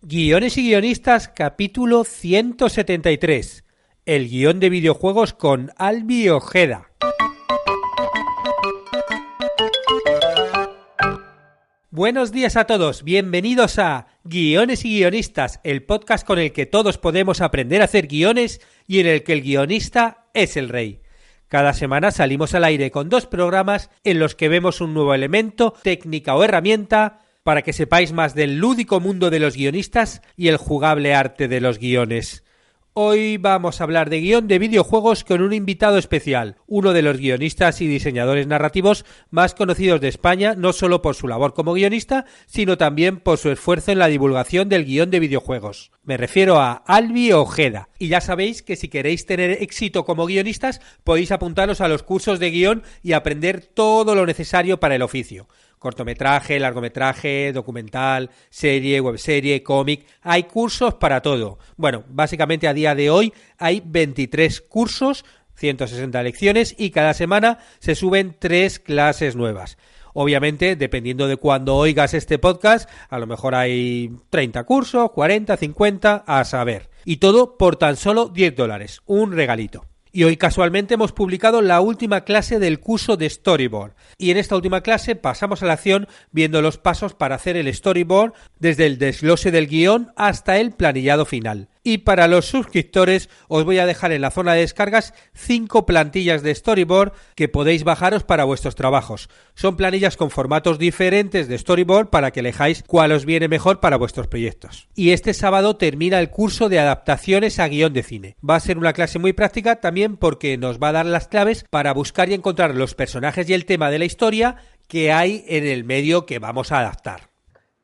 Guiones y guionistas, capítulo 173. El guión de videojuegos con Albi Ojeda. Buenos días a todos, bienvenidos a Guiones y guionistas, el podcast con el que todos podemos aprender a hacer guiones y en el que el guionista es el rey. Cada semana salimos al aire con 2 programas en los que vemos un nuevo elemento, técnica o herramienta para que sepáis más del lúdico mundo de los guionistas y el jugable arte de los guiones. Hoy vamos a hablar de guión de videojuegos con un invitado especial, uno de los guionistas y diseñadores narrativos más conocidos de España, no solo por su labor como guionista, sino también por su esfuerzo en la divulgación del guión de videojuegos. Me refiero a Albi Ojeda. Y ya sabéis que si queréis tener éxito como guionistas, podéis apuntaros a los cursos de guión y aprender todo lo necesario para el oficio. Cortometraje, largometraje, documental, serie, webserie, cómic, hay cursos para todo. Bueno, básicamente a día de hoy hay 23 cursos, 160 lecciones y cada semana se suben 3 clases nuevas. Obviamente, dependiendo de cuándo oigas este podcast, a lo mejor hay 30 cursos, 40, 50, a saber. Y todo por tan solo $10, un regalito. Y hoy casualmente hemos publicado la última clase del curso de Storyboard. Y en esta última clase pasamos a la acción viendo los pasos para hacer el Storyboard desde el desglose del guión hasta el planillado final. Y para los suscriptores os voy a dejar en la zona de descargas 5 plantillas de Storyboard que podéis bajaros para vuestros trabajos. Son planillas con formatos diferentes de Storyboard para que elijáis cuál os viene mejor para vuestros proyectos. Y este sábado termina el curso de adaptaciones a guión de cine. Va a ser una clase muy práctica también porque nos va a dar las claves para buscar y encontrar los personajes y el tema de la historia que hay en el medio que vamos a adaptar.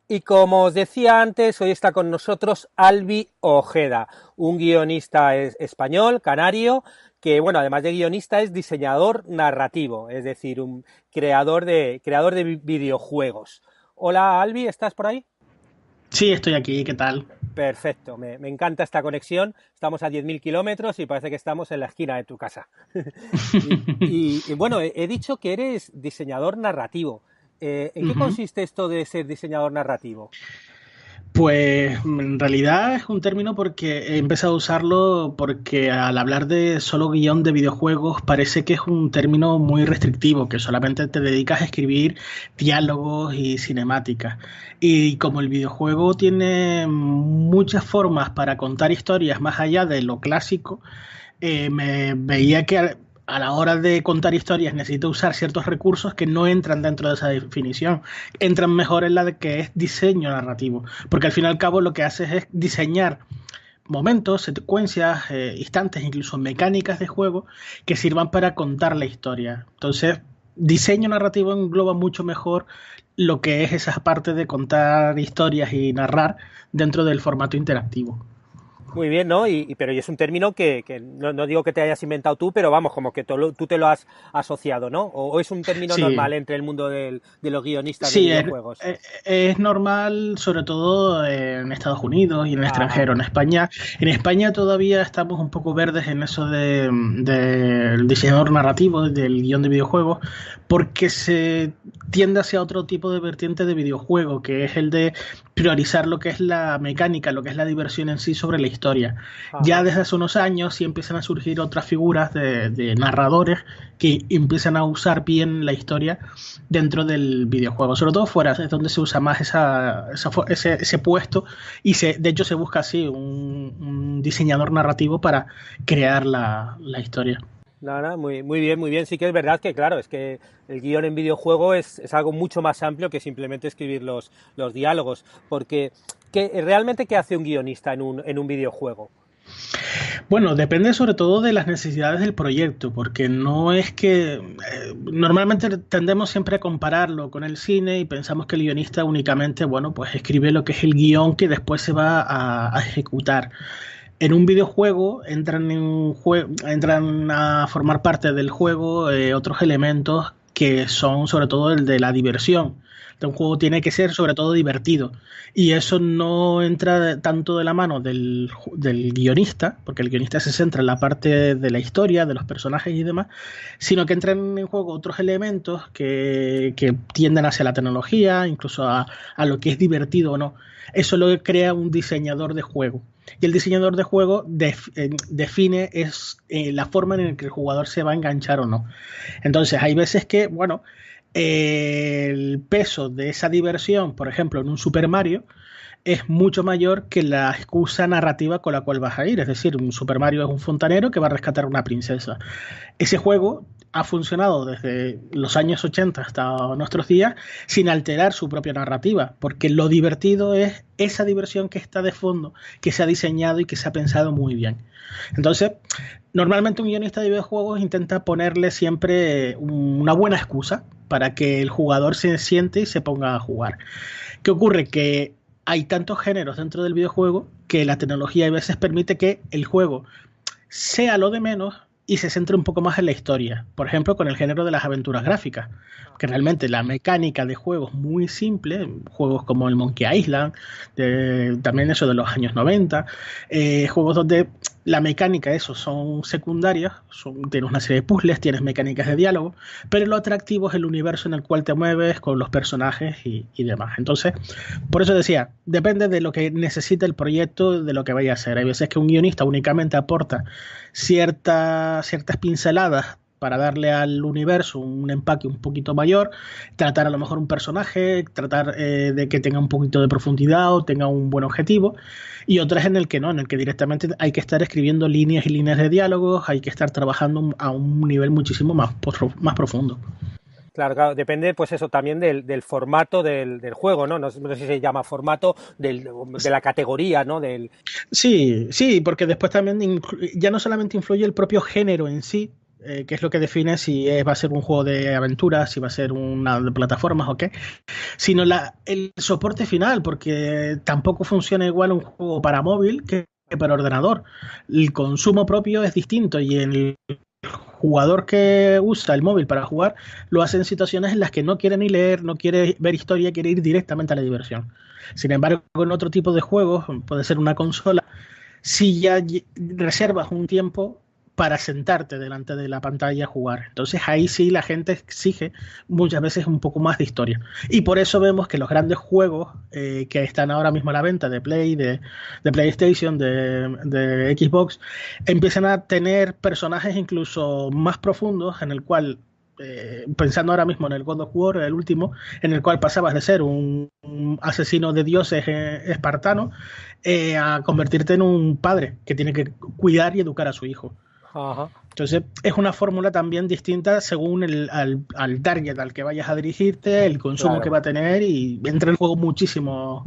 Y como os decía antes, hoy está con nosotros Albi Ojeda, un guionista español, canario, que bueno, además de guionista es diseñador narrativo, es decir, un creador de videojuegos. Hola Albi, ¿estás por ahí? Sí, estoy aquí, ¿qué tal? Perfecto, me encanta esta conexión, estamos a 10.000 kilómetros y parece que estamos en la esquina de tu casa. y bueno, he dicho que eres diseñador narrativo. ¿En qué consiste esto de ser diseñador narrativo? Pues en realidad es un término porque he empezado a usarlo porque al hablar de solo guión de videojuegos parece que es un término muy restrictivo, que solamente te dedicas a escribir diálogos y cinemáticas. Y como el videojuego tiene muchas formas para contar historias más allá de lo clásico, me veía que a la hora de contar historias necesito usar ciertos recursos que no entran dentro de esa definición. Entran mejor en la de que es diseño narrativo, porque al fin y al cabo lo que haces es diseñar momentos, secuencias, instantes, incluso mecánicas de juego que sirvan para contar la historia. Entonces, diseño narrativo engloba mucho mejor lo que es esa parte de contar historias y narrar dentro del formato interactivo. Muy bien, ¿no? Pero es un término que no digo que te hayas inventado tú, pero vamos, como que tú te lo has asociado, ¿no? ¿O es un término normal entre el mundo de los guionistas de videojuegos? Sí, es normal, sobre todo en Estados Unidos y en el extranjero. En España todavía estamos un poco verdes en eso del diseñador narrativo, del guión de videojuegos, porque se tiende hacia otro tipo de vertiente de videojuego, que es el de priorizar lo que es la mecánica, lo que es la diversión en sí sobre la historia. Ajá. Ya desde hace unos años sí empiezan a surgir otras figuras de narradores que empiezan a usar bien la historia dentro del videojuego, sobre todo fuera, es donde se usa más ese puesto y de hecho se busca así un diseñador narrativo para crear la historia. No, muy bien. Sí que es verdad que, claro, es que el guión en videojuego es algo mucho más amplio que simplemente escribir los diálogos. Porque, ¿realmente qué hace un guionista en un videojuego? Bueno, depende sobre todo de las necesidades del proyecto, porque no es que... normalmente tendemos siempre a compararlo con el cine y pensamos que el guionista únicamente, bueno, pues escribe lo que es el guión que después se va a ejecutar. En un videojuego entran a formar parte del juego otros elementos que son sobre todo el de la diversión. Un juego tiene que ser sobre todo divertido. Y eso no entra tanto de la mano del guionista, porque el guionista se centra en la parte de la historia, de los personajes y demás, sino que entran en juego otros elementos que tienden hacia la tecnología, incluso a lo que es divertido o no. Eso lo crea un diseñador de juego. Y el diseñador de juego define la forma en la que el jugador se va a enganchar o no. Entonces, hay veces que, bueno, el peso de esa diversión, por ejemplo, en un Super Mario, es mucho mayor que la excusa narrativa con la cual vas a ir. Es decir, un Super Mario es un fontanero que va a rescatar a una princesa. Ese juego ha funcionado desde los años 80 hasta nuestros días sin alterar su propia narrativa, porque lo divertido es esa diversión que está de fondo, que se ha diseñado y que se ha pensado muy bien. Entonces, normalmente un guionista de videojuegos intenta ponerle siempre una buena excusa para que el jugador se siente y se ponga a jugar. ¿Qué ocurre? Que hay tantos géneros dentro del videojuego que la tecnología a veces permite que el juego sea lo de menos y se centre un poco más en la historia. Por ejemplo, con el género de las aventuras gráficas, que realmente la mecánica de juegos muy simple, juegos como el Monkey Island, también eso de los años 90, juegos donde la mecánica, eso, son secundarias, tienes una serie de puzzles, tienes mecánicas de diálogo, pero lo atractivo es el universo en el cual te mueves con los personajes y demás. Entonces, por eso decía, depende de lo que necesite el proyecto, de lo que vaya a hacer. Hay veces que un guionista únicamente aporta ciertas pinceladas para darle al universo un empaque un poquito mayor, tratar a lo mejor un personaje, tratar de que tenga un poquito de profundidad o tenga un buen objetivo, y otras en el que no, en el que directamente hay que estar escribiendo líneas y líneas de diálogos, hay que estar trabajando a un nivel muchísimo más profundo. Claro, claro, depende, pues eso, también del formato del juego, ¿no? No sé si se llama formato de la categoría, ¿no? Sí, sí, porque después también ya no solamente influye el propio género en sí, que es lo que define si va a ser un juego de aventuras, si va a ser una de plataformas o qué, sino el soporte final, porque tampoco funciona igual un juego para móvil que para ordenador. El consumo propio es distinto y el jugador que usa el móvil para jugar lo hace en situaciones en las que no quiere ni leer, no quiere ver historia, quiere ir directamente a la diversión. Sin embargo, en otro tipo de juegos, puede ser una consola, si ya reservas un tiempo para sentarte delante de la pantalla a jugar. Entonces ahí sí la gente exige muchas veces un poco más de historia. Y por eso vemos que los grandes juegos que están ahora mismo a la venta de Play, de PlayStation, de Xbox, empiezan a tener personajes incluso más profundos en el cual pensando ahora mismo en el God of War, el último, en el cual pasabas de ser un asesino de dioses espartano a convertirte en un padre que tiene que cuidar y educar a su hijo. Ajá. Entonces es una fórmula también distinta según al target al que vayas a dirigirte, el consumo que va a tener, y entra en juego muchísimos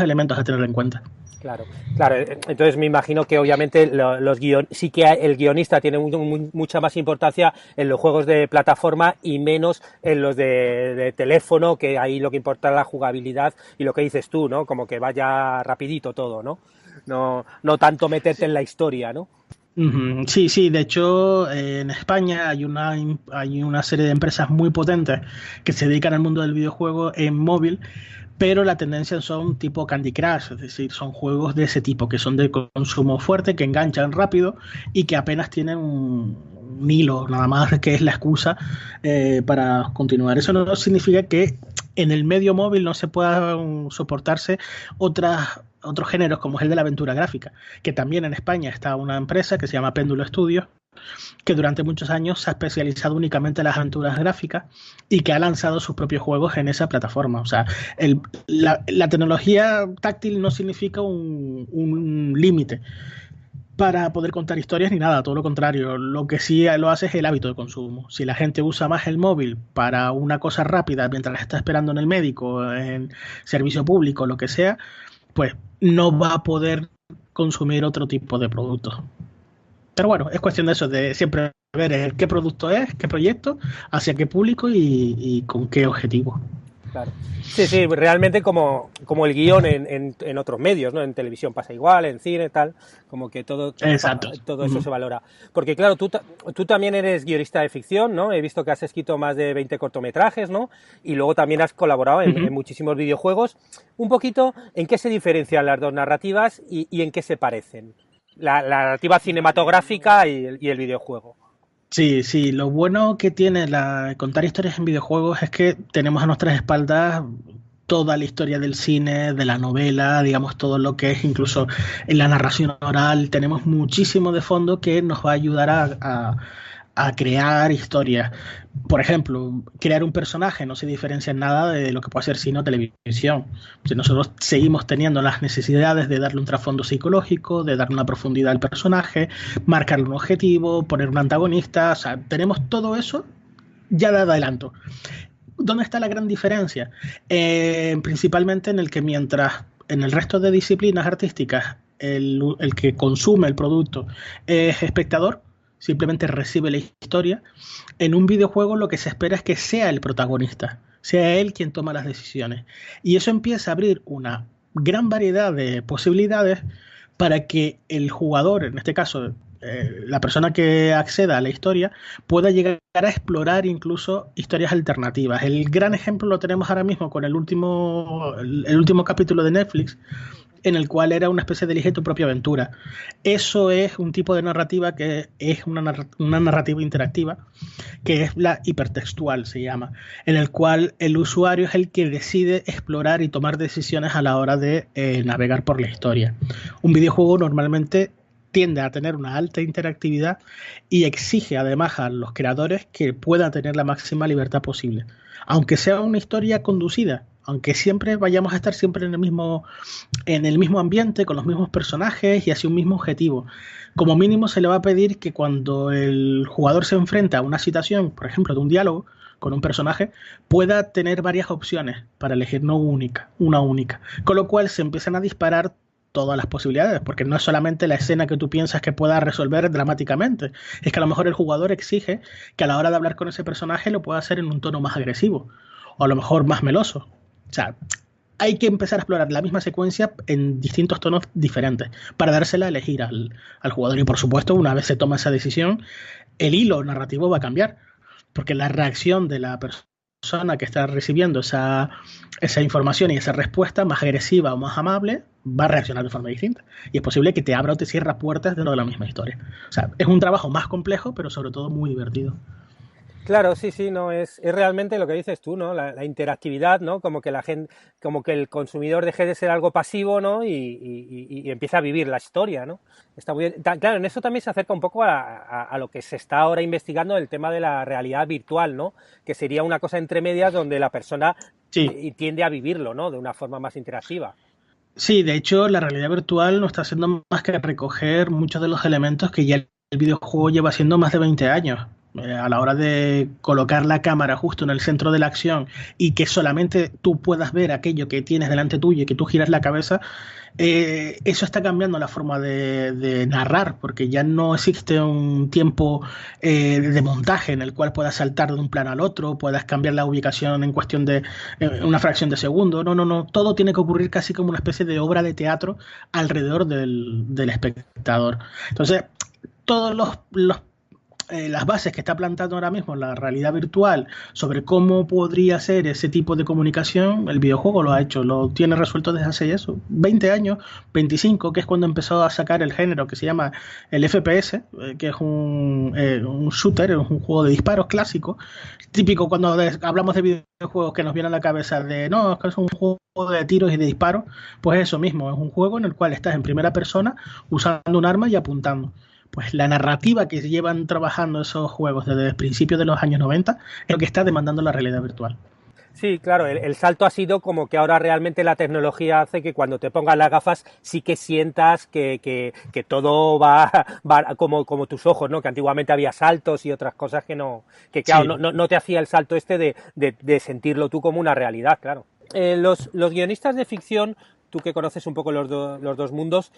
elementos a tener en cuenta. Claro, claro. Entonces me imagino que obviamente sí que el guionista tiene mucha más importancia en los juegos de plataforma y menos en los de teléfono, que ahí lo que importa es la jugabilidad y lo que dices tú, ¿no? Como que vaya rapidito todo, ¿no? No tanto meterte en la historia, ¿no? Sí, sí, de hecho en España hay una serie de empresas muy potentes que se dedican al mundo del videojuego en móvil, pero la tendencia son tipo Candy Crush, es decir, son juegos de ese tipo, que son de consumo fuerte, que enganchan rápido y que apenas tienen un hilo, nada más que es la excusa para continuar. Eso no significa que en el medio móvil no se puedan soportarse otros géneros como es el de la aventura gráfica, que también en España está una empresa que se llama Péndulo Studios, que durante muchos años se ha especializado únicamente en las aventuras gráficas y que ha lanzado sus propios juegos en esa plataforma. O sea, la tecnología táctil no significa un límite para poder contar historias ni nada, todo lo contrario. Lo que sí lo hace es el hábito de consumo. Si la gente usa más el móvil para una cosa rápida mientras está esperando en el médico, en servicio público, lo que sea, pues no va a poder consumir otro tipo de productos. Pero bueno, es cuestión de eso, de siempre ver qué producto es, qué proyecto, hacia qué público y con qué objetivo. Claro. Sí, sí, realmente como el guión en otros medios, ¿no? En televisión pasa igual, en cine, tal, como que Exacto. todo eso se valora. Porque claro, tú también eres guionista de ficción, ¿no? He visto que has escrito más de 20 cortometrajes, ¿no? Y luego también has colaborado en muchísimos videojuegos. Un poquito, ¿en qué se diferencian las dos narrativas y en qué se parecen? La narrativa cinematográfica y el videojuego. Sí, sí, lo bueno que tiene contar historias en videojuegos es que tenemos a nuestras espaldas toda la historia del cine, de la novela, digamos todo lo que es incluso en la narración oral, tenemos muchísimo de fondo que nos va a ayudar a crear historias. Por ejemplo, crear un personaje no se diferencia en nada de lo que puede ser cine o televisión. Si nosotros seguimos teniendo las necesidades de darle un trasfondo psicológico, de darle una profundidad al personaje, marcarle un objetivo, poner un antagonista, o sea, tenemos todo eso ya de adelanto. ¿Dónde está la gran diferencia? Principalmente en el que mientras en el resto de disciplinas artísticas el que consume el producto es espectador, simplemente recibe la historia, en un videojuego lo que se espera es que sea el protagonista, sea él quien toma las decisiones. Y eso empieza a abrir una gran variedad de posibilidades para que el jugador, en este caso la persona que acceda a la historia, pueda llegar a explorar incluso historias alternativas. El gran ejemplo lo tenemos ahora mismo con el último capítulo de Netflix, en el cual era una especie de elige tu propia aventura. Eso es un tipo de narrativa que es una narrativa interactiva, que es la hipertextual, se llama, en el cual el usuario es el que decide explorar y tomar decisiones a la hora de navegar por la historia. Un videojuego normalmente tiende a tener una alta interactividad y exige además a los creadores que puedan tener la máxima libertad posible. Aunque sea una historia conducida, aunque siempre vayamos a estar siempre en el mismo ambiente, con los mismos personajes y hacia un mismo objetivo. Como mínimo se le va a pedir que cuando el jugador se enfrenta a una situación, por ejemplo, de un diálogo con un personaje, pueda tener varias opciones para elegir no una única. Con lo cual se empiezan a disparar todas las posibilidades, porque no es solamente la escena que tú piensas que pueda resolver dramáticamente, es que a lo mejor el jugador exige que a la hora de hablar con ese personaje lo pueda hacer en un tono más agresivo, o a lo mejor más meloso. O sea, hay que empezar a explorar la misma secuencia en distintos tonos diferentes para dársela a elegir al jugador. Y por supuesto, una vez se toma esa decisión, el hilo narrativo va a cambiar, porque la reacción de la persona que está recibiendo esa información y esa respuesta más agresiva o más amable va a reaccionar de forma distinta. Y es posible que te abra o te cierre puertas dentro de la misma historia. O sea, es un trabajo más complejo, pero sobre todo muy divertido. Claro, sí, sí, no, es realmente lo que dices tú, ¿no? La interactividad, ¿no? Como que la gente, como que el consumidor deje de ser algo pasivo, ¿no? Y empieza a vivir la historia, ¿no? Está muy bien. Claro, en eso también se acerca un poco a lo que se está ahora investigando, el tema de la realidad virtual, ¿no? Que sería una cosa entre medias donde la persona Sí. tiende a vivirlo, ¿no? De una forma más interactiva. Sí, de hecho, la realidad virtual no está haciendo más que recoger muchos de los elementos que ya el videojuego lleva haciendo más de 20 años. A la hora de colocar la cámara justo en el centro de la acción y que solamente tú puedas ver aquello que tienes delante tuyo y que tú giras la cabeza, eso está cambiando la forma de narrar, porque ya no existe un tiempo de montaje en el cual puedas saltar de un plano al otro, puedas cambiar la ubicación en cuestión de una fracción de segundo. No, no, no. Todo tiene que ocurrir casi como una especie de obra de teatro alrededor del espectador. Entonces, todos las bases que está plantando ahora mismo la realidad virtual sobre cómo podría ser ese tipo de comunicación, el videojuego lo ha hecho, lo tiene resuelto desde hace eso, 20 años, 25, que es cuando empezó a sacar el género que se llama el FPS, que es un shooter, es un juego de disparos clásico, típico cuando hablamos de videojuegos que nos viene a la cabeza de, no, es que es un juego de tiros y de disparos, pues eso mismo, es un juego en el cual estás en primera persona usando un arma y apuntando. Pues la narrativa que llevan trabajando esos juegos desde principios de los años 90 es lo que está demandando la realidad virtual. Sí, claro, el salto ha sido como que ahora realmente la tecnología hace que cuando te pongas las gafas sí que sientas que todo va como tus ojos, ¿no? Que antiguamente había saltos y otras cosas que no, que claro, Sí. no te hacía el salto este de sentirlo tú como una realidad, claro. Los guionistas de ficción, tú que conoces un poco los dos mundos,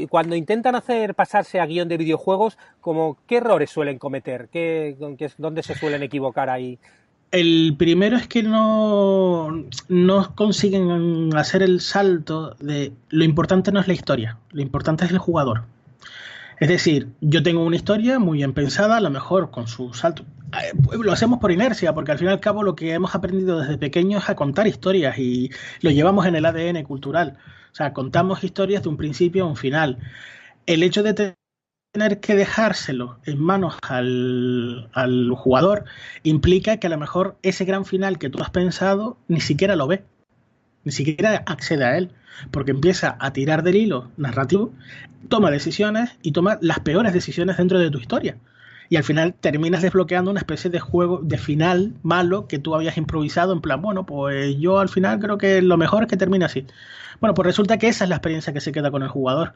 cuando intentan pasarse a guión de videojuegos, ¿qué errores suelen cometer? ¿Dónde se suelen equivocar ahí? El primero es que no consiguen hacer el salto de lo importante no es la historia, lo importante es el jugador. Es decir, yo tengo una historia muy bien pensada, a lo mejor con su salto. Lo hacemos por inercia, porque al fin y al cabo lo que hemos aprendido desde pequeños es a contar historias y lo llevamos en el ADN cultural. O sea, contamos historias de un principio a un final. El hecho de tener que dejárselo en manos al jugador implica que a lo mejor ese gran final que tú has pensado ni siquiera lo ve, ni siquiera accede a él, porque empieza a tirar del hilo narrativo, toma decisiones y toma las peores decisiones dentro de tu historia. Y al final terminas desbloqueando una especie de juego de final malo que tú habías improvisado en plan, bueno, pues yo al final creo que lo mejor es que termine así. Bueno, pues resulta que esa es la experiencia que se queda con el jugador.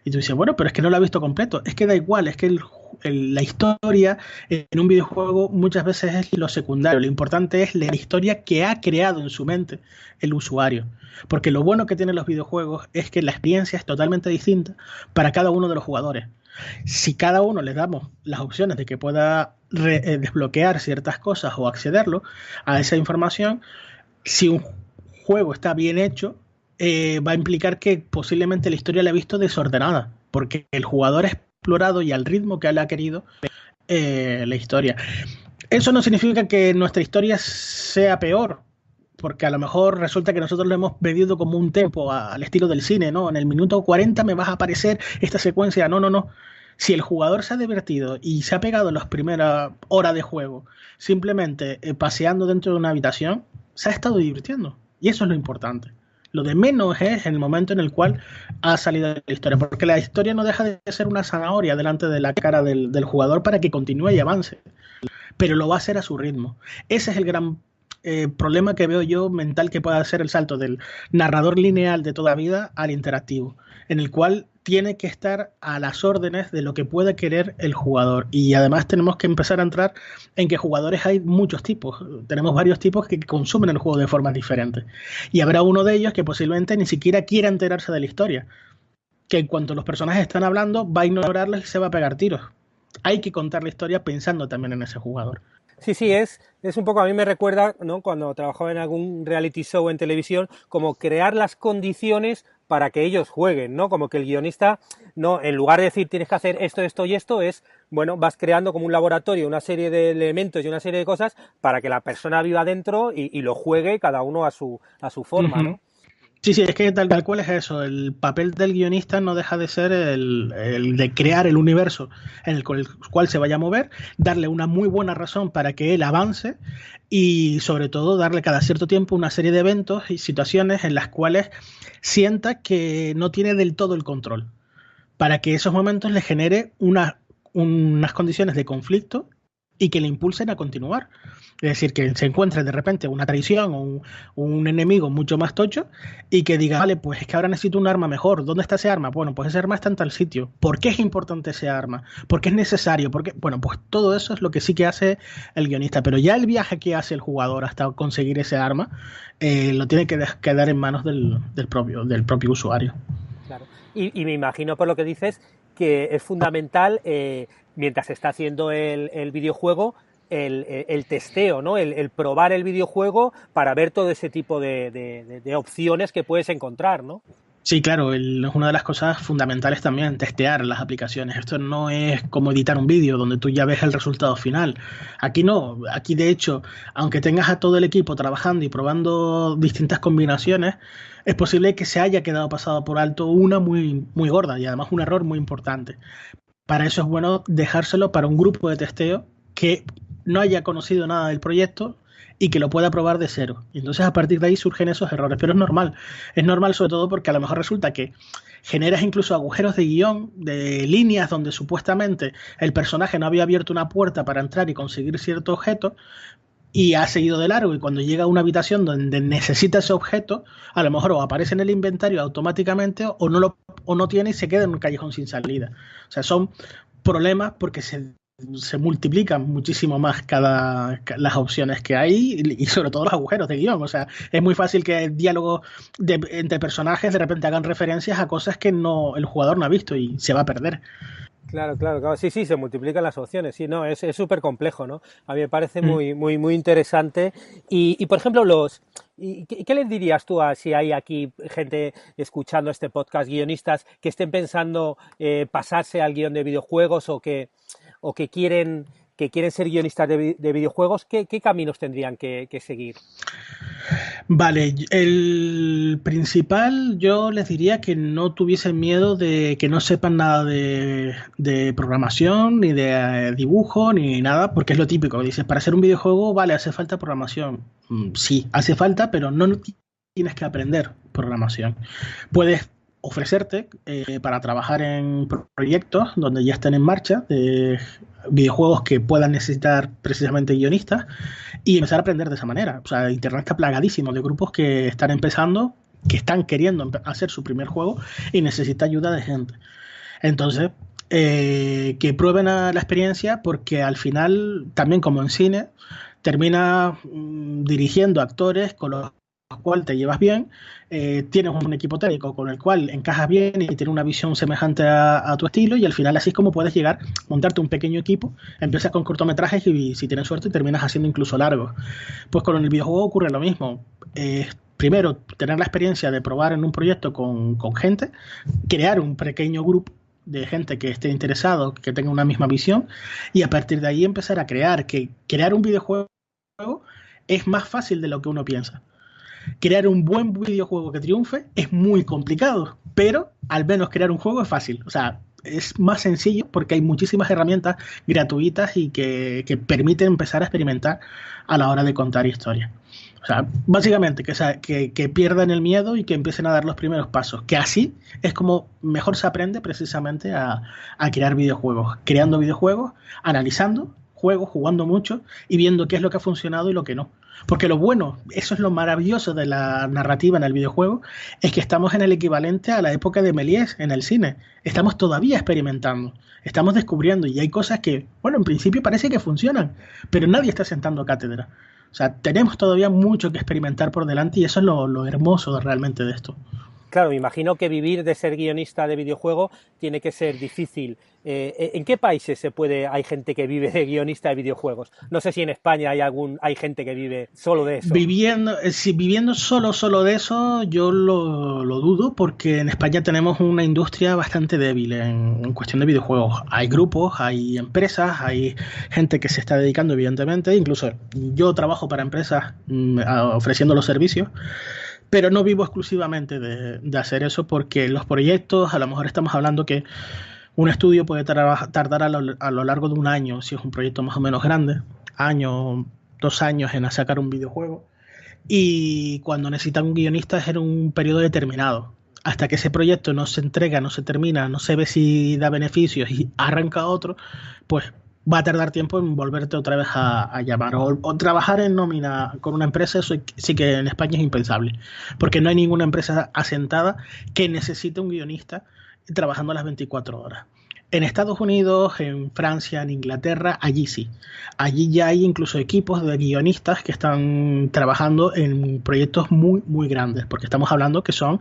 Y tú dices, bueno, pero es que no lo ha visto completo. Es que da igual, es que la historia en un videojuego muchas veces es lo secundario. Lo importante es la historia que ha creado en su mente el usuario. Porque lo bueno que tienen los videojuegos es que la experiencia es totalmente distinta para cada uno de los jugadores. Si cada uno le damos las opciones de que pueda desbloquear ciertas cosas o accederlo a esa información, si un juego está bien hecho, va a implicar que posiblemente la historia la ha visto desordenada, porque el jugador ha explorado y al ritmo que él ha querido la historia. Eso no significa que nuestra historia sea peor, porque a lo mejor resulta que nosotros lo hemos pedido como un tempo al estilo del cine, ¿no? En el minuto 40 me vas a aparecer esta secuencia. No, no, no. Si el jugador se ha divertido y se ha pegado en las primeras horas de juego simplemente paseando dentro de una habitación, se ha estado divirtiendo. Y eso es lo importante. Lo de menos es el momento en el cual ha salido la historia, porque la historia no deja de ser una zanahoria delante de la cara del jugador para que continúe y avance, pero lo va a hacer a su ritmo. Ese es el gran problema que veo yo mental que pueda hacer el salto del narrador lineal de toda vida al interactivo, en el cual tiene que estar a las órdenes de lo que puede querer el jugador. Y además tenemos que empezar a entrar en que jugadores hay muchos tipos. Tenemos varios tipos que consumen el juego de formas diferentes. Y habrá uno de ellos que posiblemente ni siquiera quiera enterarse de la historia, que en cuanto los personajes están hablando va a ignorarlos y se va a pegar tiros. Hay que contar la historia pensando también en ese jugador. Sí, sí, es un poco, a mí me recuerda, ¿no?, cuando trabajaba en algún reality show en televisión, como crear las condiciones para que ellos jueguen, ¿no? Como que el guionista, no, en lugar de decir tienes que hacer esto, esto y esto, es, bueno, vas creando como un laboratorio, una serie de elementos y una serie de cosas para que la persona viva dentro y lo juegue cada uno a su forma, ¿no? Sí, sí, es que tal cual es eso. El papel del guionista no deja de ser el de crear el universo en el cual se vaya a mover, darle una muy buena razón para que él avance y sobre todo darle cada cierto tiempo una serie de eventos y situaciones en las cuales sienta que no tiene del todo el control, para que esos momentos le genere unas condiciones de conflicto y que le impulsen a continuar. Es decir, que se encuentre de repente una traición o un enemigo mucho más tocho y que diga, vale, pues es que ahora necesito un arma mejor. ¿Dónde está ese arma? Bueno, pues ese arma está en tal sitio. ¿Por qué es importante ese arma? ¿Por qué es necesario? ¿Por qué? Bueno, pues todo eso es lo que sí que hace el guionista. Pero ya el viaje que hace el jugador hasta conseguir ese arma lo tiene que quedar en manos del propio usuario. Claro. Y me imagino, por lo que dices, que es fundamental, mientras se está haciendo el videojuego, el testeo, ¿no? El probar el videojuego para ver todo ese tipo de opciones que puedes encontrar, ¿no? Sí, claro, es una de las cosas fundamentales también, testear las aplicaciones. Esto no es como editar un vídeo donde tú ya ves el resultado final. Aquí no, aquí de hecho, aunque tengas a todo el equipo trabajando y probando distintas combinaciones, es posible que se haya quedado pasado por alto una muy, muy gorda y además un error muy importante. Para eso es bueno dejárselo para un grupo de testeo que no haya conocido nada del proyecto y que lo pueda probar de cero. Y entonces a partir de ahí surgen esos errores. Pero es normal. Es normal sobre todo porque a lo mejor resulta que generas incluso agujeros de guión, de líneas donde supuestamente el personaje no había abierto una puerta para entrar y conseguir cierto objeto y ha seguido de largo y cuando llega a una habitación donde necesita ese objeto, a lo mejor o aparece en el inventario automáticamente o no tiene y se queda en un callejón sin salida. O sea, son problemas porque se multiplican muchísimo más las opciones que hay y sobre todo los agujeros de guión. O sea, es muy fácil que diálogos entre personajes de repente hagan referencias a cosas que el jugador no ha visto y se va a perder. Claro, claro, claro. Sí, sí, se multiplican las opciones. Sí, no, es súper complejo, ¿no? A mí me parece Mm. muy, muy, muy interesante. Y por ejemplo, ¿qué les dirías tú a si hay aquí gente escuchando este podcast, guionistas, que estén pensando pasarse al guión de videojuegos o que quieren ser guionistas de videojuegos? ¿Qué caminos tendrían que seguir? Vale, el principal yo les diría que no tuviesen miedo de que no sepan nada de programación, ni de dibujo, ni nada, porque es lo típico. Dices, para hacer un videojuego, vale, hace falta programación. Sí, hace falta, pero no tienes que aprender programación. Puedes ofrecerte para trabajar en proyectos donde ya estén en marcha, de videojuegos que puedan necesitar precisamente guionistas y empezar a aprender de esa manera. O sea, Internet está plagadísimo de grupos que están empezando, que están queriendo hacer su primer juego y necesita ayuda de gente. Entonces, que prueben la experiencia porque al final, también como en cine, termina dirigiendo actores con los cual te llevas bien, tienes un equipo técnico con el cual encajas bien y tiene una visión semejante a tu estilo y al final así es como puedes llegar, montarte un pequeño equipo, empiezas con cortometrajes y si tienes suerte terminas haciendo incluso largos. Pues con el videojuego ocurre lo mismo. Primero, tener la experiencia de probar en un proyecto con gente, crear un pequeño grupo de gente que esté interesado, que tenga una misma visión y a partir de ahí empezar a crear, que crear un videojuego es más fácil de lo que uno piensa. Crear un buen videojuego que triunfe es muy complicado, pero al menos crear un juego es fácil. O sea, es más sencillo porque hay muchísimas herramientas gratuitas y que permiten empezar a experimentar a la hora de contar historias. O sea, básicamente que pierdan el miedo y que empiecen a dar los primeros pasos. Que así es como mejor se aprende precisamente a crear videojuegos. Creando videojuegos, analizando juegos, jugando mucho y viendo qué es lo que ha funcionado y lo que no. Porque lo bueno, eso es lo maravilloso de la narrativa en el videojuego, es que estamos en el equivalente a la época de Méliès en el cine. Estamos todavía experimentando, estamos descubriendo y hay cosas que, bueno, en principio parece que funcionan, pero nadie está sentando cátedra. O sea, tenemos todavía mucho que experimentar por delante y eso es lo hermoso realmente de esto. Claro, me imagino que vivir de ser guionista de videojuego tiene que ser difícil. ¿En qué países hay gente que vive de guionista de videojuegos? No sé si en España hay gente que vive solo de eso. Viviendo solo de eso, yo lo dudo, porque en España tenemos una industria bastante débil en cuestión de videojuegos. Hay grupos, hay empresas, hay gente que se está dedicando, evidentemente. Incluso yo trabajo para empresas ofreciendo los servicios. Pero no vivo exclusivamente de hacer eso porque los proyectos, a lo mejor estamos hablando que un estudio puede tardar a lo largo de un año, si es un proyecto más o menos grande, año, 2 años en sacar un videojuego. Y cuando necesitan un guionista es en un periodo determinado. Hasta que ese proyecto no se entrega, no se termina, no se ve si da beneficios y arranca otro, pues va a tardar tiempo en volverte otra vez a llamar. O trabajar en nómina con una empresa, eso sí que en España es impensable. Porque no hay ninguna empresa asentada que necesite un guionista trabajando las 24 horas. En Estados Unidos, en Francia, en Inglaterra, allí sí. Allí ya hay incluso equipos de guionistas que están trabajando en proyectos muy, muy grandes, porque estamos hablando que son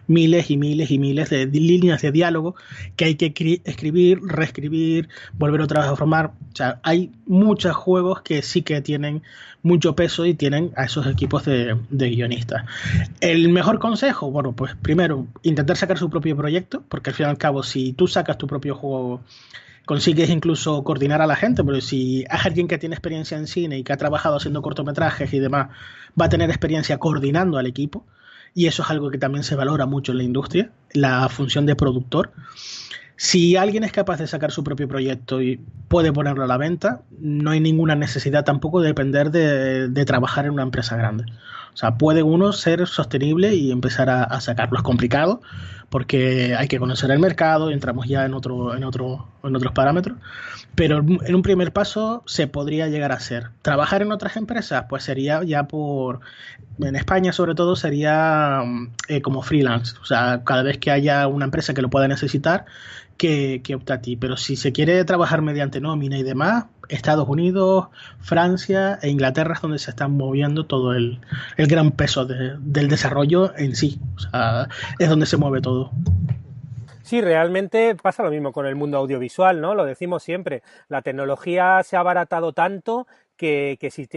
miles y miles y miles de líneas de diálogo que hay que escribir, reescribir, volver otra vez a formar. O sea, hay muchos juegos que sí que tienen mucho peso y tienen a esos equipos de guionistas. El mejor consejo, bueno, pues primero, intentar sacar su propio proyecto, porque al fin y al cabo, si tú sacas tu propio juego, consigues incluso coordinar a la gente, pero si es alguien que tiene experiencia en cine y que ha trabajado haciendo cortometrajes y demás, va a tener experiencia coordinando al equipo, y eso es algo que también se valora mucho en la industria, la función de productor. Si alguien es capaz de sacar su propio proyecto y puede ponerlo a la venta, no hay ninguna necesidad tampoco de depender de trabajar en una empresa grande. O sea, puede uno ser sostenible y empezar a sacarlo. Es complicado porque hay que conocer el mercado, entramos ya en otros parámetros, pero en un primer paso se podría llegar a hacer. Trabajar en otras empresas, pues sería ya en España sobre todo sería como freelance. O sea, cada vez que haya una empresa que lo pueda necesitar, que opta a ti. Pero si se quiere trabajar mediante nómina y demás, Estados Unidos, Francia e Inglaterra es donde se están moviendo todo el gran peso del desarrollo en sí. O sea, es donde se mueve todo. Sí, realmente pasa lo mismo con el mundo audiovisual, ¿no? Lo decimos siempre. La tecnología se ha abaratado tanto que si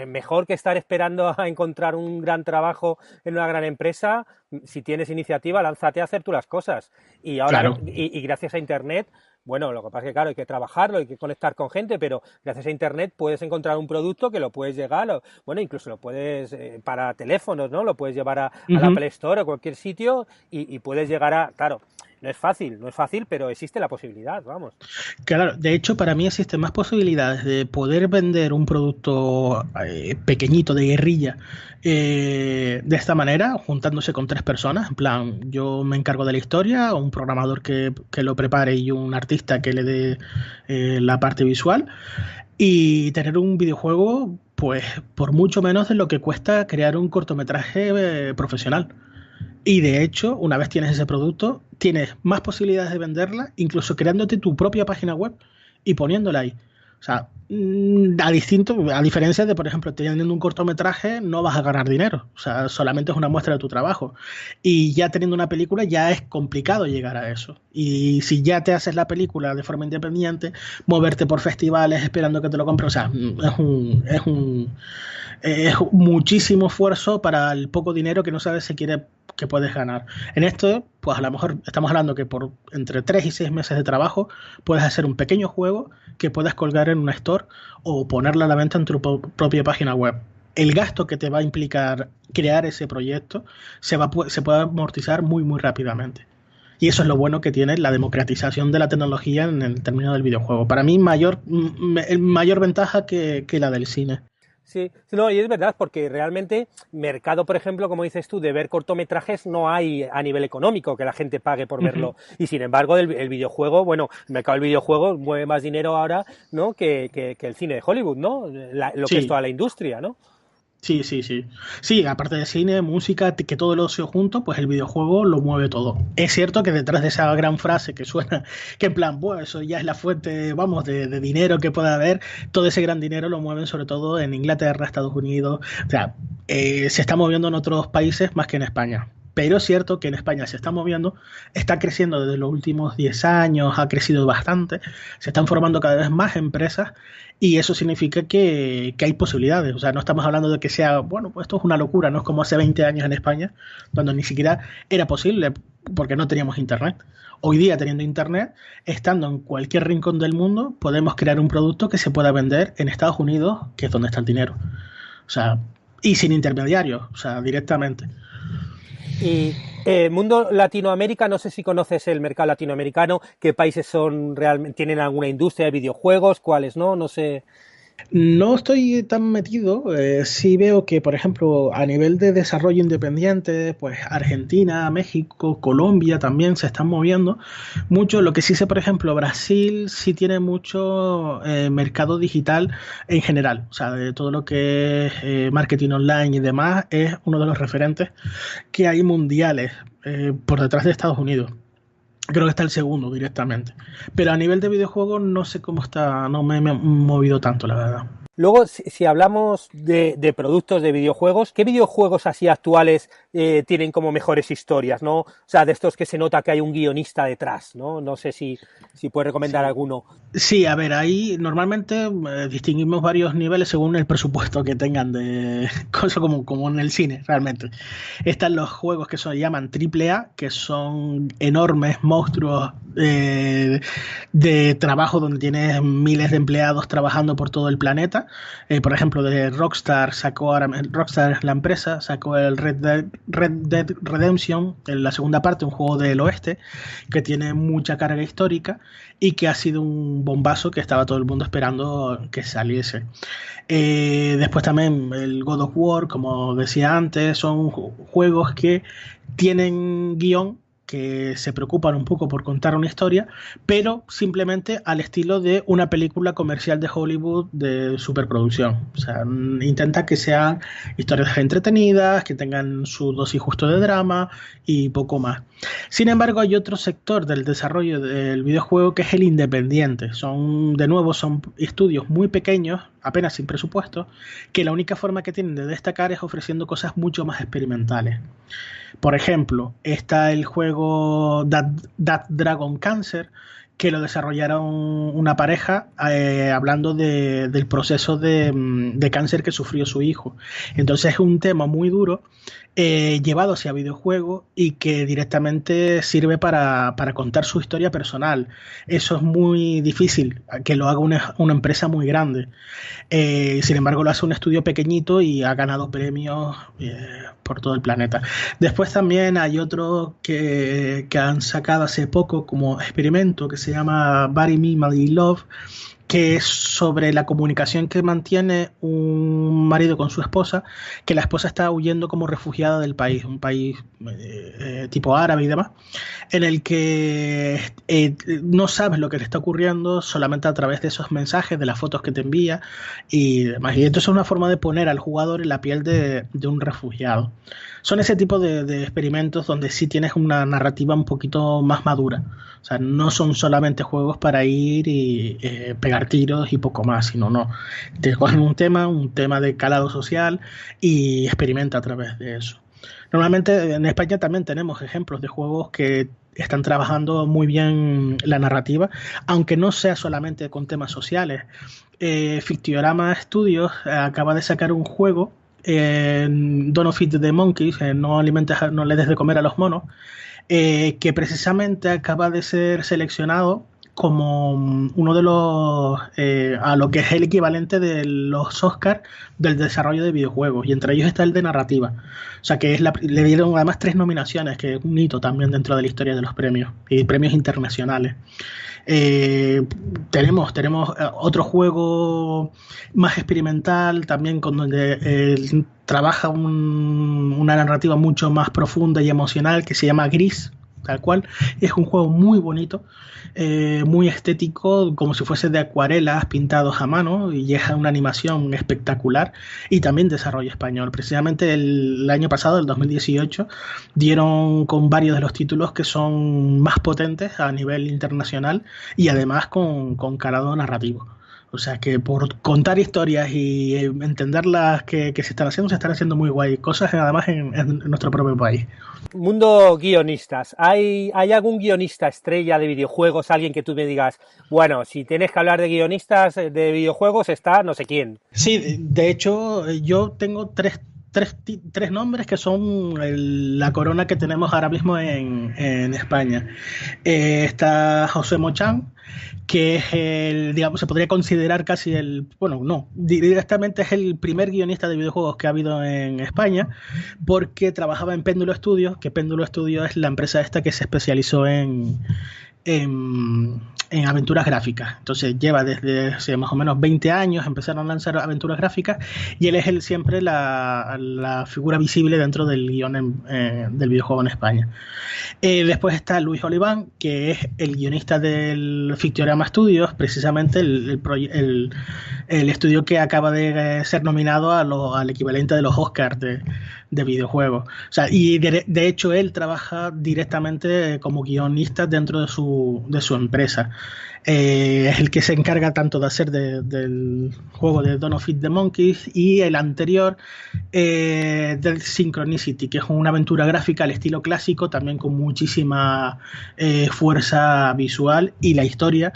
mejor que estar esperando a encontrar un gran trabajo en una gran empresa, si tienes iniciativa, lánzate a hacer tú las cosas. Y ahora, Claro. y gracias a Internet, bueno, lo que pasa es que claro, hay que trabajarlo, hay que conectar con gente, pero gracias a Internet puedes encontrar un producto que lo puedes llegar, bueno, incluso lo puedes para teléfonos, ¿no? Lo puedes llevar a la Ujú. Play Store o cualquier sitio y puedes llegar a, claro, no es fácil, pero existe la posibilidad, vamos. Claro, de hecho, para mí existen más posibilidades de poder vender un producto pequeñito de guerrilla de esta manera, juntándose con tres personas. En plan, yo me encargo de la historia, un programador que lo prepare y un artista que le dé la parte visual. Y tener un videojuego, pues, por mucho menos de lo que cuesta crear un cortometraje profesional. Y de hecho, una vez tienes ese producto, tienes más posibilidades de venderla, incluso creándote tu propia página web y poniéndola ahí. O sea, a diferencia de, por ejemplo, teniendo un cortometraje, no vas a ganar dinero. O sea, solamente es una muestra de tu trabajo. Y ya teniendo una película, ya es complicado llegar a eso. Y si ya te haces la película de forma independiente, moverte por festivales esperando que te lo compren, o sea, es muchísimo esfuerzo para el poco dinero que no sabes si quiere que puedes ganar. En esto, pues a lo mejor estamos hablando que por entre 3 y 6 meses de trabajo puedes hacer un pequeño juego que puedas colgar en una store o ponerla a la venta en tu propia página web. El gasto que te va a implicar crear ese proyecto se puede amortizar muy, muy rápidamente. Y eso es lo bueno que tiene la democratización de la tecnología en el término del videojuego. Para mí, mayor ventaja que la del cine. Sí, no, y es verdad, porque realmente mercado, por ejemplo, como dices tú, de ver cortometrajes no hay a nivel económico que la gente pague por verlo. Y sin embargo, el videojuego, bueno, el mercado del videojuego mueve más dinero ahora, ¿no? Que el cine de Hollywood, ¿no? Lo que es Sí, toda la industria, ¿no? sí, sí, sí. Sí, aparte de cine, música, que todo lo ocio junto, pues el videojuego lo mueve todo. Es cierto que detrás de esa gran frase que suena, que en plan, bueno, eso ya es la fuente, vamos, de dinero que pueda haber, todo ese gran dinero lo mueven sobre todo en Inglaterra, Estados Unidos, o sea, se está moviendo en otros países más que en España. Pero es cierto que en España se está moviendo, está creciendo desde los últimos 10 años, ha crecido bastante, se están formando cada vez más empresas y eso significa que hay posibilidades. O sea, no estamos hablando de que sea, bueno, pues esto es una locura, no es como hace 20 años en España, cuando ni siquiera era posible porque no teníamos internet. Hoy día, teniendo internet, estando en cualquier rincón del mundo, podemos crear un producto que se pueda vender en Estados Unidos, que es donde está el dinero. O sea, y sin intermediarios, o sea, directamente. Y mundo Latinoamérica, no sé si conoces el mercado latinoamericano, qué países son realmente, tienen alguna industria de videojuegos, cuáles no, no sé. No estoy tan metido, sí veo que, por ejemplo, a nivel de desarrollo independiente, pues Argentina, México, Colombia también se están moviendo mucho. Lo que sí sé, por ejemplo, Brasil sí tiene mucho mercado digital en general, o sea, de todo lo que es marketing online y demás, es uno de los referentes que hay mundiales por detrás de Estados Unidos. Creo que está el segundo directamente. Pero a nivel de videojuegos no sé cómo está, no me he movido tanto, la verdad. Luego, si hablamos de productos de videojuegos, ¿qué videojuegos así actuales tienen como mejores historias, ¿no? O sea, de estos que se nota que hay un guionista detrás, ¿no? No sé si puedes recomendar Sí. alguno. Sí, a ver, ahí normalmente distinguimos varios niveles según el presupuesto que tengan de cosas como en el cine, realmente. Están los juegos que se llaman triple A, que son enormes monstruos de trabajo donde tienes miles de empleados trabajando por todo el planeta. Por ejemplo, de Rockstar Rockstar, la empresa, sacó el Red Dead Redemption, en la segunda parte, un juego del oeste, que tiene mucha carga histórica y que ha sido un bombazo que estaba todo el mundo esperando que saliese. Después también el God of War, como decía antes, son juegos que tienen guión, que se preocupan un poco por contar una historia, pero simplemente al estilo de una película comercial de Hollywood de superproducción. O sea, intenta que sean historias entretenidas, que tengan su dosis justo de drama y poco más. Sin embargo, hay otro sector del desarrollo del videojuego que es el independiente. De nuevo, son estudios muy pequeños apenas sin presupuesto, que la única forma que tienen de destacar es ofreciendo cosas mucho más experimentales. Por ejemplo, está el juego That Dragon Cancer, que lo desarrollaron una pareja hablando del proceso de cáncer que sufrió su hijo. Entonces es un tema muy duro llevado hacia videojuegos y que directamente sirve para contar su historia personal. Eso es muy difícil, que lo haga una empresa muy grande. Sin embargo, lo hace un estudio pequeñito y ha ganado premios por todo el planeta. Después también hay otro que han sacado hace poco como experimento que se llama Bury Me, My Love, que es sobre la comunicación que mantiene un marido con su esposa, que la esposa está huyendo como refugiada del país, un país tipo árabe y demás, en el que no sabes lo que le está ocurriendo solamente a través de esos mensajes, de las fotos que te envía y demás. Y entonces es una forma de poner al jugador en la piel de un refugiado. Son ese tipo de experimentos donde sí tienes una narrativa un poquito más madura. O sea, no son solamente juegos para ir y pegar tiros y poco más, sino no. Te cogen un tema de calado social y experimenta a través de eso. Normalmente en España también tenemos ejemplos de juegos que están trabajando muy bien la narrativa, aunque no sea solamente con temas sociales. Fictiorama Studios acaba de sacar un juego, Don't Feed the Monkeys, no le des de comer a los monos, que precisamente acaba de ser seleccionado como uno de los a lo que es el equivalente de los Oscars del desarrollo de videojuegos, y entre ellos está el de narrativa. O sea que le dieron además 3 nominaciones, que es un hito también dentro de la historia de los premios y premios internacionales. Tenemos otro juego más experimental también, con donde trabaja una narrativa mucho más profunda y emocional, que se llama Gris, tal cual. Es un juego muy bonito, muy estético, como si fuese de acuarelas pintados a mano, y es una animación espectacular, y también desarrollo español. Precisamente el año pasado, el 2018, dieron con varios de los títulos que son más potentes a nivel internacional y además con calado narrativo. O sea que por contar historias y entender las que se están haciendo muy guay cosas, además en nuestro propio país. Mundo guionistas. ¿Hay algún guionista estrella de videojuegos? Alguien que tú me digas, bueno, si tienes que hablar de guionistas de videojuegos está no sé quién. Sí, de hecho yo tengo tres nombres que son la corona que tenemos ahora mismo en España. Está José Mochán, que es digamos, se podría considerar casi directamente es el primer guionista de videojuegos que ha habido en España, porque trabajaba en Péndulo Studios, que Péndulo Studios es la empresa esta que se especializó en aventuras gráficas. Entonces lleva desde hace más o menos 20 años, empezaron a lanzar aventuras gráficas, y él es siempre la figura visible dentro del guión del videojuego en España. Después está Luis Oliván, que es el guionista del Fictiorama Studios, precisamente el estudio que acaba de ser nominado al equivalente de los Oscars de videojuegos. O sea, y de hecho él trabaja directamente como guionista dentro de su empresa. Es el que se encarga tanto de hacer del juego de Don't Feed the Monkeys y el anterior del Synchronicity, que es una aventura gráfica al estilo clásico, también con muchísima fuerza visual, y la historia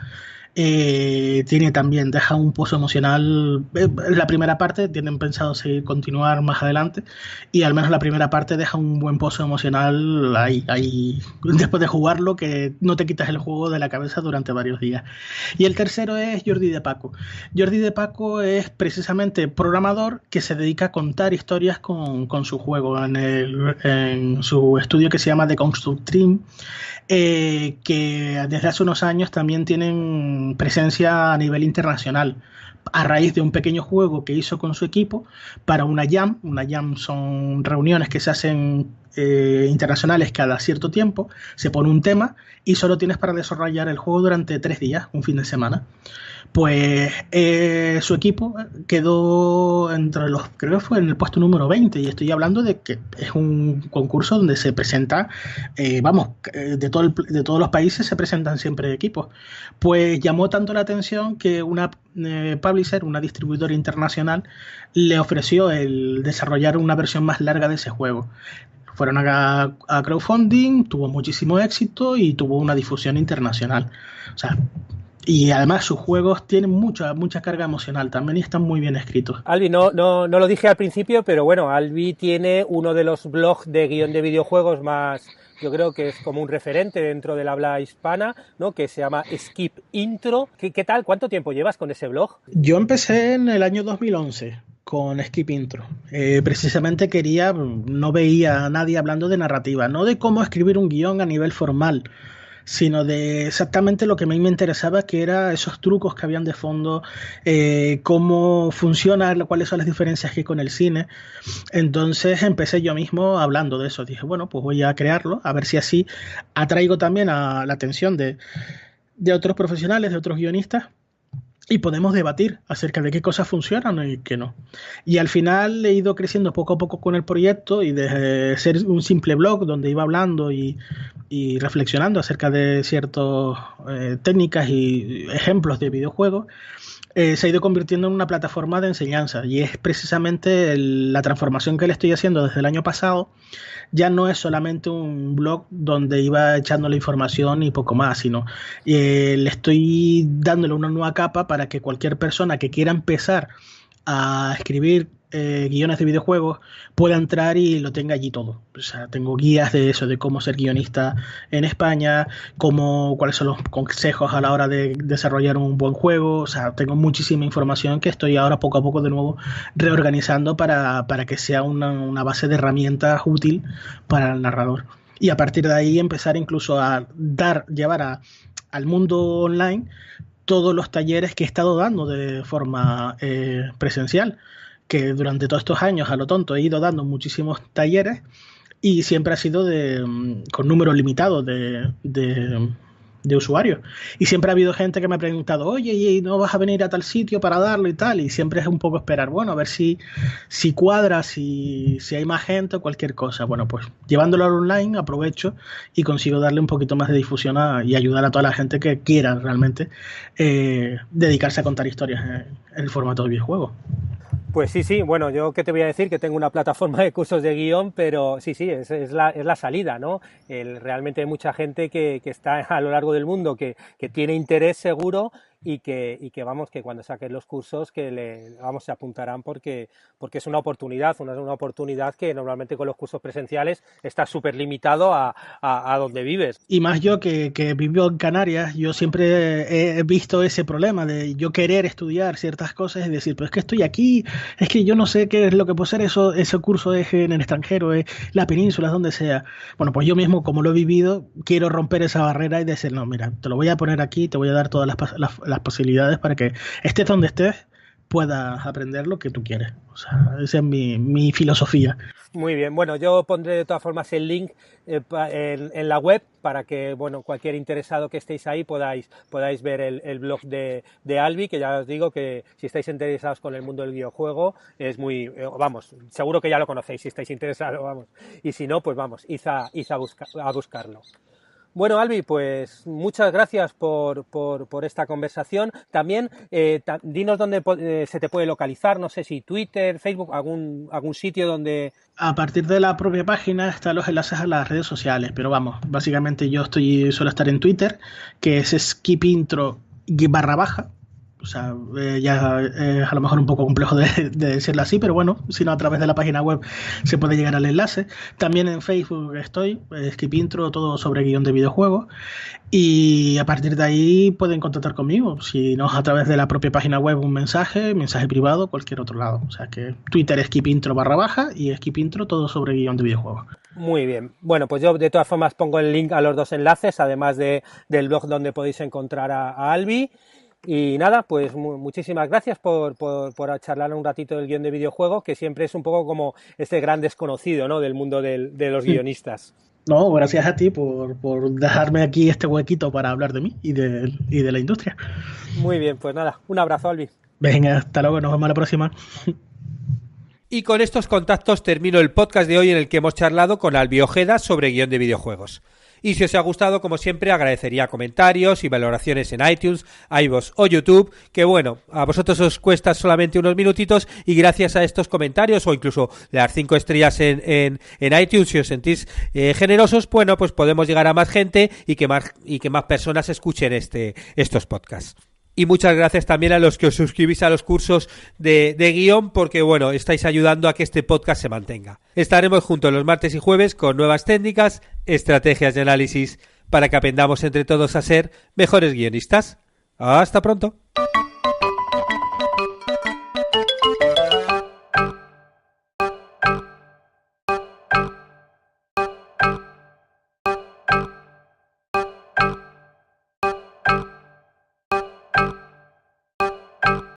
deja un pozo emocional. La primera parte tienen pensado continuar más adelante, y al menos la primera parte deja un buen pozo emocional ahí después de jugarlo, que no te quitas el juego de la cabeza durante varios días. Y el tercero es Jordi de Paco. Jordi de Paco es precisamente programador que se dedica a contar historias con su juego en su estudio que se llama The Construct Dream, que desde hace unos años también tienen presencia a nivel internacional, a raíz de un pequeño juego que hizo con su equipo para una jam. Una jam son reuniones que se hacen internacionales cada cierto tiempo, se pone un tema y solo tienes para desarrollar el juego durante 3 días, un fin de semana. Pues su equipo quedó entre los, creo que fue en el puesto número 20, y estoy hablando de que es un concurso donde se presenta, de todos los países se presentan siempre equipos. Pues llamó tanto la atención que una publisher, una distribuidora internacional, le ofreció el desarrollar una versión más larga de ese juego. Fueron a crowdfunding, tuvo muchísimo éxito y tuvo una difusión internacional. O sea, y además sus juegos tienen mucha carga emocional también y están muy bien escritos. Albi, no lo dije al principio, pero bueno, Albi tiene uno de los blogs de guión de videojuegos más, yo creo que es como un referente dentro del habla hispana, ¿no? Que se llama Skip Intro. ¿Qué tal? ¿Cuánto tiempo llevas con ese blog? Yo empecé en el año 2011 con Skip Intro. Precisamente no veía a nadie hablando de narrativa, no de cómo escribir un guión a nivel formal, sino de exactamente lo que a mí me interesaba, que era esos trucos que habían de fondo, cómo funciona, cuáles son las diferencias que hay con el cine. Entonces empecé yo mismo hablando de eso. Dije, bueno, pues voy a crearlo, a ver si así atraigo también a la atención de otros profesionales, de otros guionistas, y podemos debatir acerca de qué cosas funcionan y qué no. Y al final he ido creciendo poco a poco con el proyecto, y desde ser un simple blog donde iba hablando y reflexionando acerca de ciertas técnicas y ejemplos de videojuegos, se ha ido convirtiendo en una plataforma de enseñanza, y es precisamente la transformación que le estoy haciendo desde el año pasado. Ya no es solamente un blog donde iba echando la información y poco más, sino le estoy dándole una nueva capa para que cualquier persona que quiera empezar a escribir guiones de videojuegos pueda entrar y lo tenga allí todo. O sea, tengo guías de eso, de cómo ser guionista en España, cuáles son los consejos a la hora de desarrollar un buen juego. O sea, tengo muchísima información que estoy ahora poco a poco de nuevo reorganizando para que sea una base de herramientas útil para el narrador. Y a partir de ahí empezar incluso a llevar al mundo online todos los talleres que he estado dando de forma presencial, que durante todos estos años a lo tonto he ido dando muchísimos talleres, y siempre ha sido con números limitados de usuarios. Y siempre ha habido gente que me ha preguntado, oye, ¿y no vas a venir a tal sitio para darlo y tal? Y siempre es un poco esperar, bueno, a ver si cuadra, si hay más gente o cualquier cosa. Bueno, pues llevándolo al online aprovecho y consigo darle un poquito más de difusión y ayudar a toda la gente que quiera realmente dedicarse a contar historias en el formato de videojuego. Pues sí, bueno, yo qué te voy a decir, que tengo una plataforma de cursos de guión, pero sí, es la salida, ¿no? Realmente hay mucha gente que está a lo largo del mundo que tiene interés seguro, y que vamos, que cuando saquen los cursos se apuntarán porque es una oportunidad que normalmente con los cursos presenciales está súper limitado a donde vives. Y más yo que vivo en Canarias, yo siempre he visto ese problema de yo querer estudiar ciertas cosas y decir, pero es que estoy aquí, es que yo no sé qué es lo que puede ser ese curso es en el extranjero, es la península, donde sea. Bueno, pues yo mismo, como lo he vivido, quiero romper esa barrera y decir, no, mira, te lo voy a poner aquí, te voy a dar todas las posibilidades para que estés donde estés, puedas aprender lo que tú quieres. O sea, esa es mi filosofía. Muy bien, bueno, yo pondré de todas formas el link en la web para que, bueno, cualquier interesado que estéis ahí podáis ver el blog de Albi, que ya os digo que si estáis interesados con el mundo del videojuego es muy, vamos, seguro que ya lo conocéis si estáis interesados, vamos, y si no, pues vamos, id a buscarlo. Bueno, Albi, pues muchas gracias por esta conversación. También dinos dónde se te puede localizar, no sé si Twitter, Facebook, algún sitio donde... A partir de la propia página están los enlaces a las redes sociales, pero vamos, básicamente yo suelo estar en Twitter, que es skipintro /. O sea, ya es a lo mejor un poco complejo de decirlo así, pero bueno, si no, a través de la página web se puede llegar al enlace. También en Facebook estoy, Skip Intro, todo sobre guión de videojuegos. Y a partir de ahí pueden contactar conmigo. Si no es a través de la propia página web, un mensaje privado, cualquier otro lado. O sea que Twitter Skip Intro / y Skip Intro, todo sobre guión de videojuegos. Muy bien. Bueno, pues yo de todas formas pongo el link a los dos enlaces, además del blog donde podéis encontrar a Albi. Y nada, pues muchísimas gracias por charlar un ratito del guión de videojuegos, que siempre es un poco como este gran desconocido, ¿no?, del mundo de los guionistas. No, gracias a ti por dejarme aquí este huequito para hablar de mí y de la industria. Muy bien, pues nada, un abrazo, Albi. Venga, hasta luego, nos vemos a la próxima. Y con estos contactos termino el podcast de hoy en el que hemos charlado con Albi Ojeda sobre guión de videojuegos. Y si os ha gustado, como siempre, agradecería comentarios y valoraciones en iTunes, iVoox o YouTube, que bueno, a vosotros os cuesta solamente unos minutitos y gracias a estos comentarios o incluso las 5 estrellas en iTunes, si os sentís generosos, bueno, pues podemos llegar a más gente y que más personas escuchen estos podcasts. Y muchas gracias también a los que os suscribís a los cursos de guión, porque bueno, estáis ayudando a que este podcast se mantenga. Estaremos juntos los martes y jueves con nuevas técnicas, estrategias de análisis para que aprendamos entre todos a ser mejores guionistas. ¡Hasta pronto!